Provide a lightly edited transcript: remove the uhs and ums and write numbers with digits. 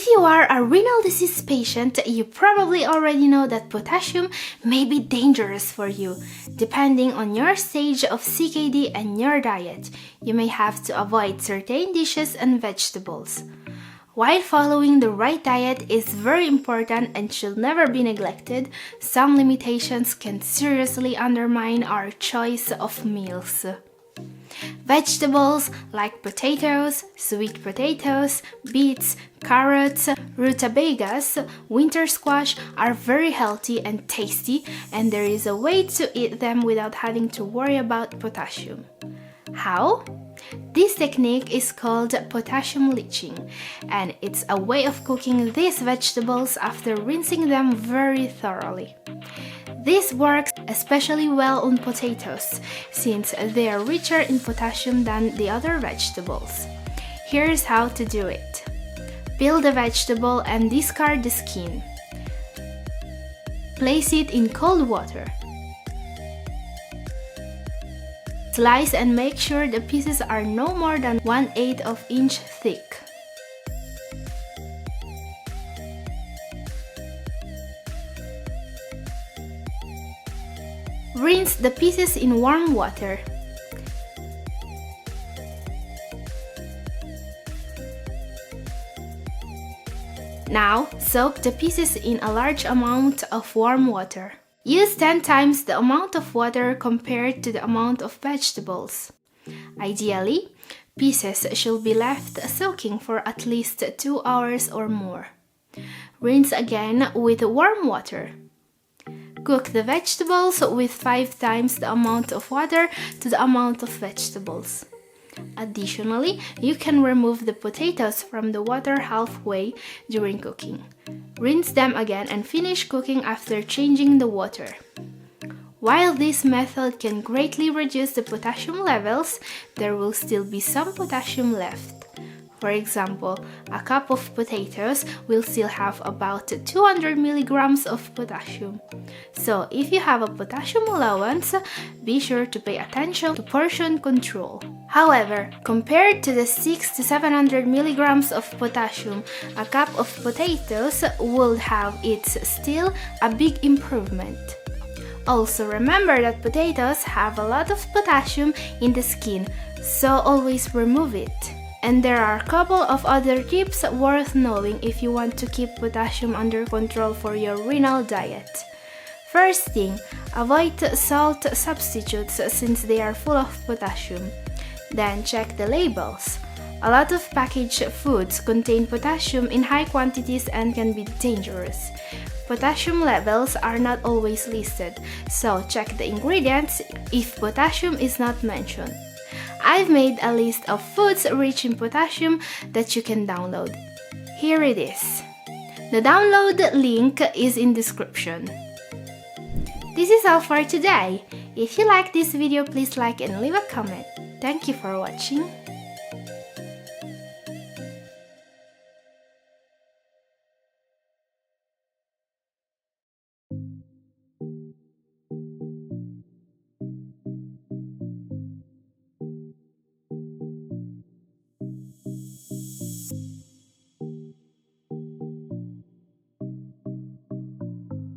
If you are a renal disease patient, you probably already know that potassium may be dangerous for you. Depending on your stage of CKD and your diet, you may have to avoid certain dishes and vegetables. While following the right diet is very important and should never be neglected, some limitations can seriously undermine our choice of meals. Vegetables like potatoes, sweet potatoes, beets, carrots, rutabagas, winter squash are very healthy and tasty, and there is a way to eat them without having to worry about potassium. How? This technique is called potassium leaching, and it's a way of cooking these vegetables after rinsing them very thoroughly. This works especially well on potatoes, since they are richer in potassium than the other vegetables. Here's how to do it. Peel the vegetable and discard the skin. Place it in cold water. Slice and make sure the pieces are no more than 1/8 of an inch thick. Rinse the pieces in warm water. Now, soak the pieces in a large amount of warm water. Use 10 times the amount of water compared to the amount of vegetables. Ideally, pieces should be left soaking for at least 2 hours or more. Rinse again with warm water. Cook the vegetables with 5 times the amount of water to the amount of vegetables. Additionally, you can remove the potatoes from the water halfway during cooking. Rinse them again and finish cooking after changing the water. While this method can greatly reduce the potassium levels, there will still be some potassium left. For example, a cup of potatoes will still have about 200 milligrams of potassium. So if you have a potassium allowance, be sure to pay attention to portion control. However, compared to the 600 to 700 milligrams of potassium a cup of potatoes would have, it's still a big improvement. Also remember that potatoes have a lot of potassium in the skin, so always remove it. And there are a couple of other tips worth knowing if you want to keep potassium under control for your renal diet. First thing, avoid salt substitutes since they are full of potassium. Then check the labels. A lot of packaged foods contain potassium in high quantities and can be dangerous. Potassium levels are not always listed, so check the ingredients if potassium is not mentioned. I've made a list of foods rich in potassium that you can download. Here it is. The download link is in description. This is all for today. If you like this video, please like and leave a comment. Thank you for watching.